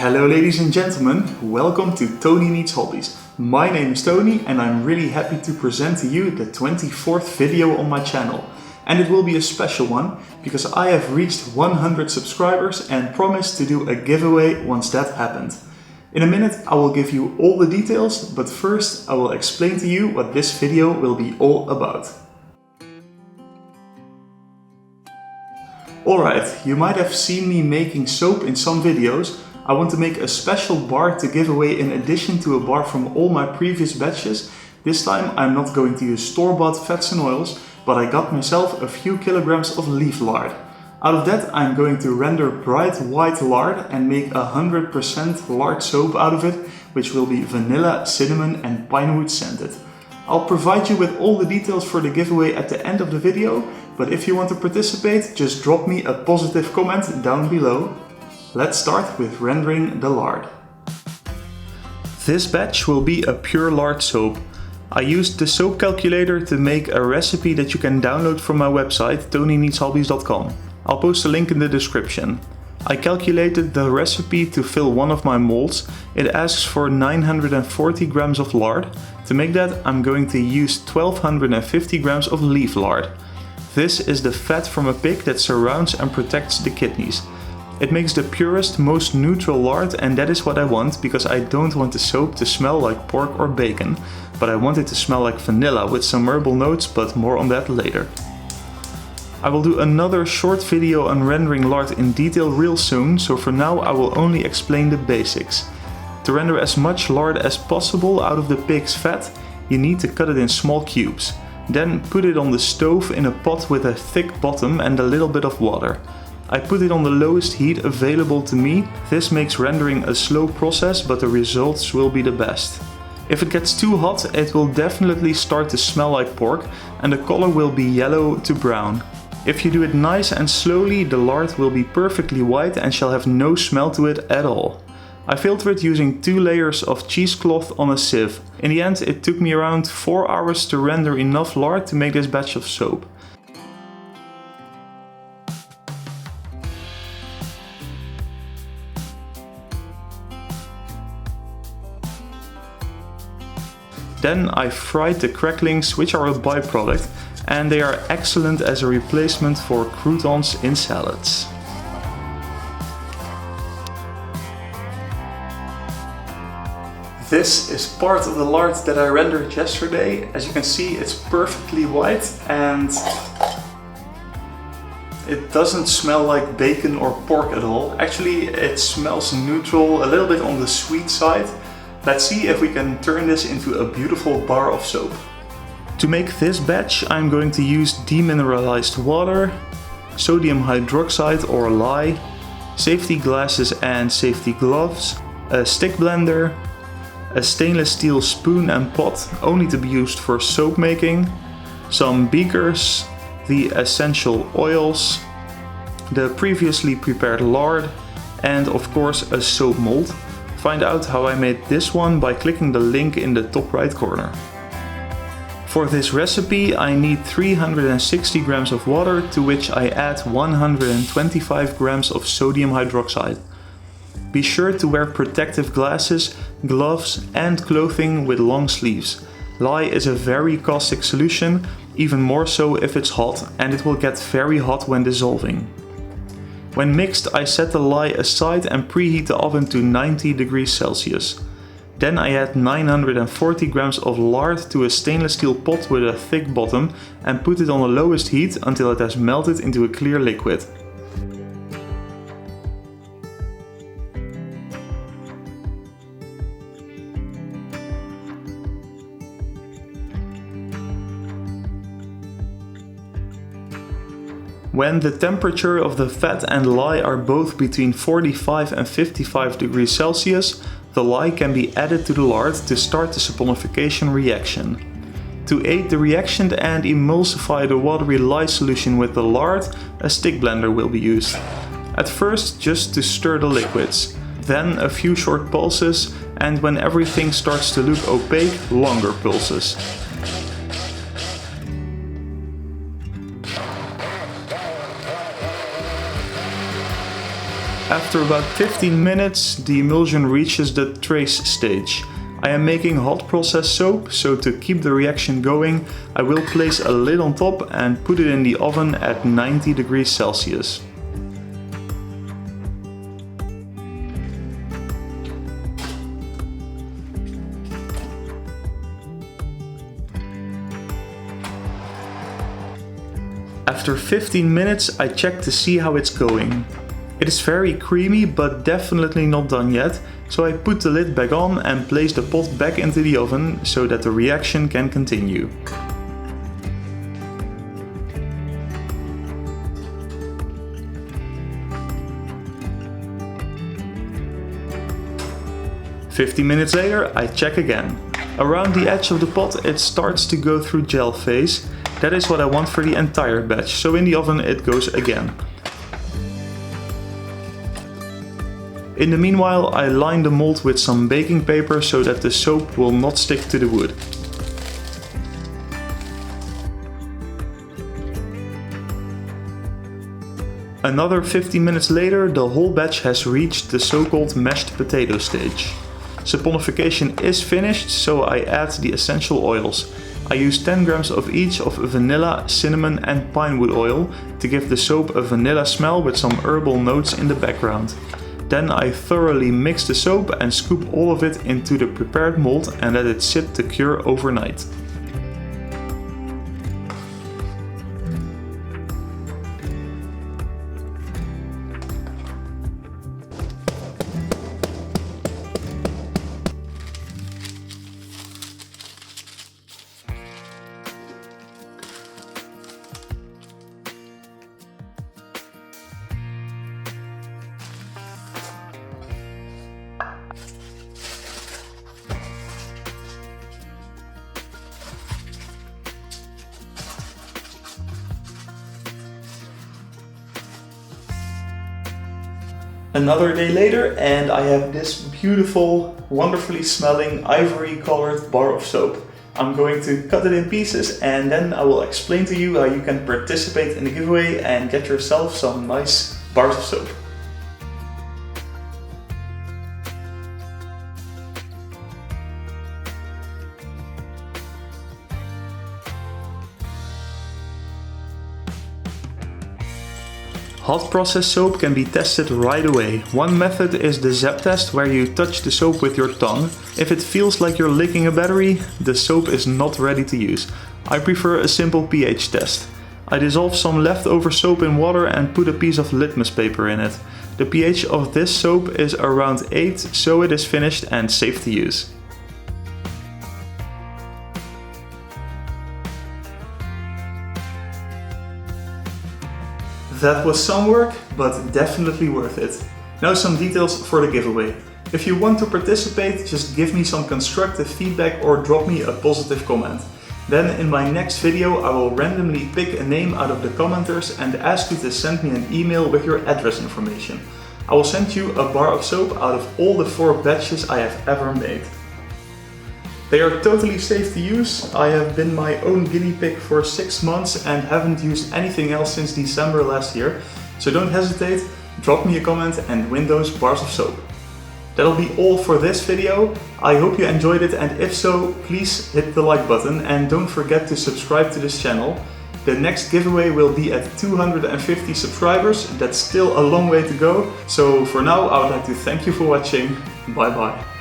Hello ladies and gentlemen, welcome to Tony Needs Hobbies. My name is Tony and I'm really happy to present to you the 24th video on my channel. And it will be a special one because I have reached 100 subscribers and promised to do a giveaway once that happened. In a minute I will give you all the details, but first I will explain to you what this video will be all about. Alright, you might have seen me making soap in some videos. I want to make a special bar to give away in addition to a bar from all my previous batches. This time I'm not going to use store-bought fats and oils, but I got myself a few kilograms of leaf lard. Out of that I'm going to render bright white lard and make 100% lard soap out of it, which will be vanilla, cinnamon and pinewood scented. I'll provide you with all the details for the giveaway at the end of the video, but if you want to participate, just drop me a positive comment down below. Let's start with rendering the lard. This batch will be a pure lard soap. I used the soap calculator to make a recipe that you can download from my website tonyneedshobbies.com. I'll post a link in the description. I calculated the recipe to fill one of my molds. It asks for 940 grams of lard. To make that, I'm going to use 1250 grams of leaf lard. This is the fat from a pig that surrounds and protects the kidneys. It makes the purest, most neutral lard, and that is what I want because I don't want the soap to smell like pork or bacon, but I want it to smell like vanilla with some herbal notes, but more on that later. I will do another short video on rendering lard in detail real soon, so for now I will only explain the basics. To render as much lard as possible out of the pig's fat, you need to cut it in small cubes. Then put it on the stove in a pot with a thick bottom and a little bit of water. I put it on the lowest heat available to me. This makes rendering a slow process, but the results will be the best. If it gets too hot, it will definitely start to smell like pork and the color will be yellow to brown. If you do it nice and slowly, the lard will be perfectly white and shall have no smell to it at all. I filter it using 2 layers of cheesecloth on a sieve. In the end, it took me around 4 hours to render enough lard to make this batch of soap. Then I fried the cracklings, which are a byproduct, and they are excellent as a replacement for croutons in salads. This is part of the lard that I rendered yesterday. As you can see, it's perfectly white and it doesn't smell like bacon or pork at all. Actually, it smells neutral, a little bit on the sweet side. Let's see if we can turn this into a beautiful bar of soap. To make this batch, I'm going to use demineralized water, sodium hydroxide or lye, safety glasses and safety gloves, a stick blender, a stainless steel spoon and pot, only to be used for soap making, some beakers, the essential oils, the previously prepared lard, and of course a soap mold. Find out how I made this one by clicking the link in the top right corner. For this recipe I need 360 grams of water, to which I add 125 grams of sodium hydroxide. Be sure to wear protective glasses, gloves and clothing with long sleeves. Lye is a very caustic solution, even more so if it's hot, and it will get very hot when dissolving. When mixed, I set the lye aside and preheat the oven to 90 degrees Celsius. Then I add 940 grams of lard to a stainless steel pot with a thick bottom and put it on the lowest heat until it has melted into a clear liquid. When the temperature of the fat and lye are both between 45 and 55 degrees Celsius, the lye can be added to the lard to start the saponification reaction. To aid the reaction and emulsify the watery lye solution with the lard, a stick blender will be used. At first just to stir the liquids, then a few short pulses, and when everything starts to look opaque, longer pulses. After about 15 minutes, the emulsion reaches the trace stage. I am making hot process soap, so to keep the reaction going, I will place a lid on top and put it in the oven at 90 degrees Celsius. After 15 minutes, I check to see how it's going. It is very creamy, but definitely not done yet, so I put the lid back on and place the pot back into the oven so that the reaction can continue. "50 minutes later, I check again. Around the edge of the pot it starts to go through gel phase. That is what I want for the entire batch, so in the oven it goes again. In the meanwhile, I line the mold with some baking paper so that the soap will not stick to the wood. Another 50 minutes later, the whole batch has reached the so-called mashed potato stage. Saponification is finished, so I add the essential oils. I use 10 grams of each of vanilla, cinnamon and pinewood oil to give the soap a vanilla smell with some herbal notes in the background. Then I thoroughly mix the soap and scoop all of it into the prepared mold and let it sit to cure overnight. Another day later and I have this beautiful, wonderfully smelling ivory colored bar of soap. I'm going to cut it in pieces and then I will explain to you how you can participate in the giveaway and get yourself some nice bars of soap. Hot process soap can be tested right away. One method is the ZAP test, where you touch the soap with your tongue. If it feels like you're licking a battery, the soap is not ready to use. I prefer a simple pH test. I dissolve some leftover soap in water and put a piece of litmus paper in it. The pH of this soap is around 8, so it is finished and safe to use. That was some work, but definitely worth it. Now some details for the giveaway. If you want to participate, just give me some constructive feedback or drop me a positive comment. Then in my next video I will randomly pick a name out of the commenters and ask you to send me an email with your address information. I will send you a bar of soap out of all the 4 batches I have ever made. They are totally safe to use. I have been my own guinea pig for 6 months and haven't used anything else since December last year. So don't hesitate, drop me a comment and win those bars of soap. That'll be all for this video. I hope you enjoyed it, and if so, please hit the like button and don't forget to subscribe to this channel. The next giveaway will be at 250 subscribers. That's still a long way to go. So for now, I would like to thank you for watching. Bye bye.